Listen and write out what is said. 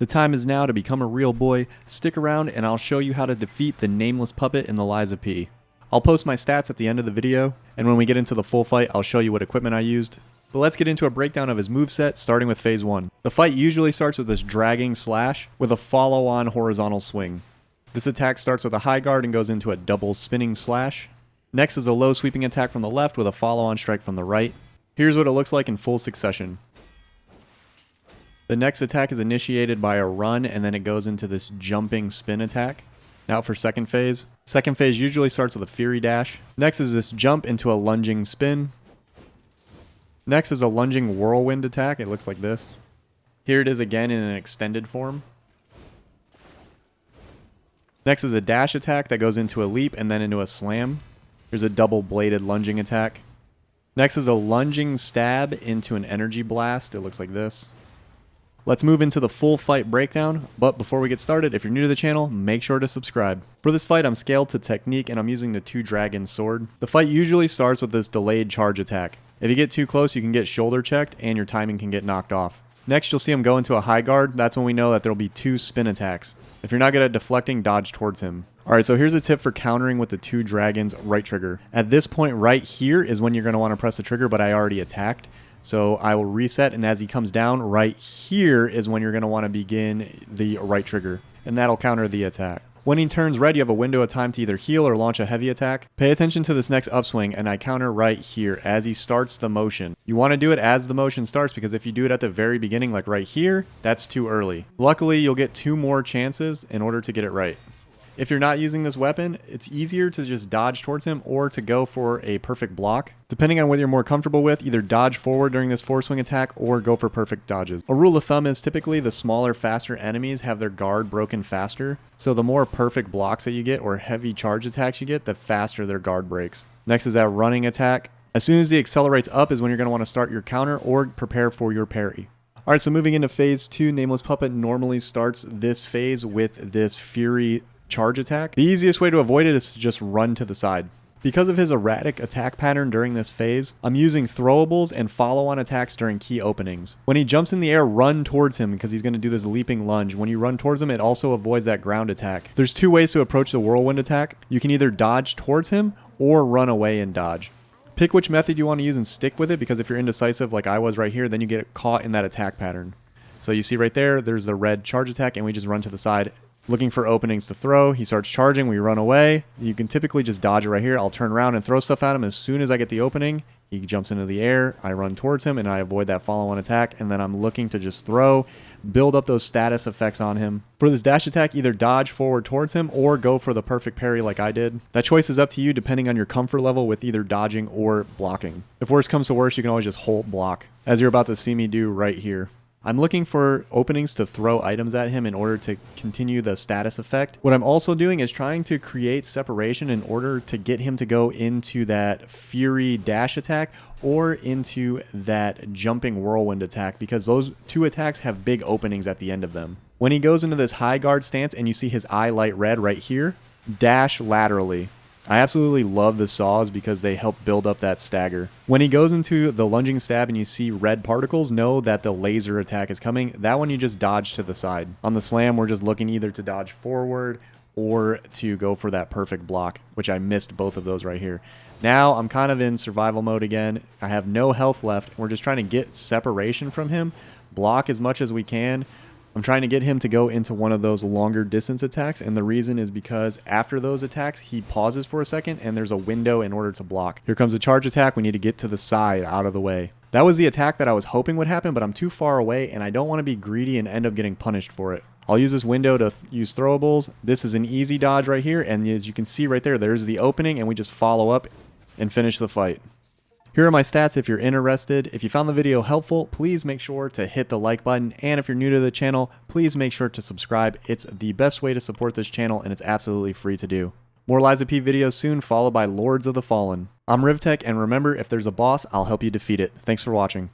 The time is now to become a real boy. Stick around and I'll show you how to defeat the Nameless Puppet in the Liza P. I'll post my stats at the end of the video, and when we get into the full fight, I'll show you what equipment I used. But let's get into a breakdown of his moveset, starting with phase 1. The fight usually starts with this dragging slash with a follow-on horizontal swing. This attack starts with a high guard and goes into a double spinning slash. Next is a low sweeping attack from the left with a follow-on strike from the right. Here's what it looks like in full succession. The next attack is initiated by a run, and then it goes into this jumping spin attack. Now for second phase. Second phase usually starts with a Fury Dash. Next is this jump into a lunging spin. Next is a lunging whirlwind attack. It looks like this. Here it is again in an extended form. Next is a dash attack that goes into a leap and then into a slam. Here's a double bladed lunging attack. Next is a lunging stab into an energy blast. It looks like this. Let's move into the full fight breakdown, but before we get started, if you're new to the channel, make sure to subscribe. For this fight, I'm scaled to technique and I'm using the 2-Dragon sword. The fight usually starts with this delayed charge attack. If you get too close, you can get shoulder checked and your timing can get knocked off. Next, you'll see him go into a high guard. That's when we know that there'll be 2 spin attacks. If you're not good at deflecting, dodge towards him. Alright, so here's a tip for countering with the 2-Dragon's right trigger. At this point right here is when you're going to want to press the trigger, but I already attacked. So I will reset, and as he comes down, right here is when you're going to want to begin the right trigger, and that'll counter the attack. When he turns red, you have a window of time to either heal or launch a heavy attack. Pay attention to this next upswing, and I counter right here as he starts the motion. You want to do it as the motion starts, because if you do it at the very beginning, like right here, that's too early. Luckily, you'll get 2 more chances in order to get it right. If you're not using this weapon, it's easier to just dodge towards him or to go for a perfect block. Depending on what you're more comfortable with, either dodge forward during this 4-swing attack or go for perfect dodges. A rule of thumb is typically the smaller, faster enemies have their guard broken faster. So the more perfect blocks that you get or heavy charge attacks you get, the faster their guard breaks. Next is that running attack. As soon as he accelerates up is when you're going to want to start your counter or prepare for your parry. Alright, so moving into phase 2, Nameless Puppet normally starts this phase with this Fury charge attack. The easiest way to avoid it is to just run to the side. Because of his erratic attack pattern during this phase, I'm using throwables and follow-on attacks during key openings. When he jumps in the air, run towards him because he's going to do this leaping lunge. When you run towards him, it also avoids that ground attack. There's 2 ways to approach the whirlwind attack. You can either dodge towards him or run away and dodge. Pick which method you want to use and stick with it, because if you're indecisive like I was right here, then you get caught in that attack pattern. So you see right there, there's the red charge attack, and we just run to the side. Looking for openings to throw. He starts charging, we run away. You can typically just dodge it right here. I'll turn around and throw stuff at him. As soon as I get the opening, he jumps into the air, I run towards him, and I avoid that follow-on attack, and then I'm looking to just throw, build up those status effects on him. For this dash attack, either dodge forward towards him or go for the perfect parry like I did. That choice is up to you depending on your comfort level with either dodging or blocking. If worse comes to worse, you can always just hold block, as you're about to see me do right here. I'm looking for openings to throw items at him in order to continue the status effect. What I'm also doing is trying to create separation in order to get him to go into that Fury dash attack or into that jumping whirlwind attack, because those 2 attacks have big openings at the end of them. When he goes into this high guard stance and you see his eye light red right here, dash laterally. I absolutely love the saws because they help build up that stagger. When he goes into the lunging stab and you see red particles, know that the laser attack is coming. That one you just dodge to the side. On the slam, we're just looking either to dodge forward or to go for that perfect block, which I missed both of those right here. Now I'm kind of in survival mode again. I have no health left. We're just trying to get separation from him, block as much as we can. I'm trying to get him to go into one of those longer distance attacks, and the reason is because after those attacks, he pauses for a second, and there's a window in order to block. Here comes a charge attack. We need to get to the side, out of the way. That was the attack that I was hoping would happen, but I'm too far away, and I don't want to be greedy and end up getting punished for it. I'll use this window to use throwables. This is an easy dodge right here, and as you can see right there, there's the opening, and we just follow up and finish the fight. Here are my stats if you're interested. If you found the video helpful, please make sure to hit the like button. And if you're new to the channel, please make sure to subscribe. It's the best way to support this channel, and it's absolutely free to do. More Liza P videos soon, followed by Lords of the Fallen. I'm RYZEN, and remember, if there's a boss, I'll help you defeat it. Thanks for watching.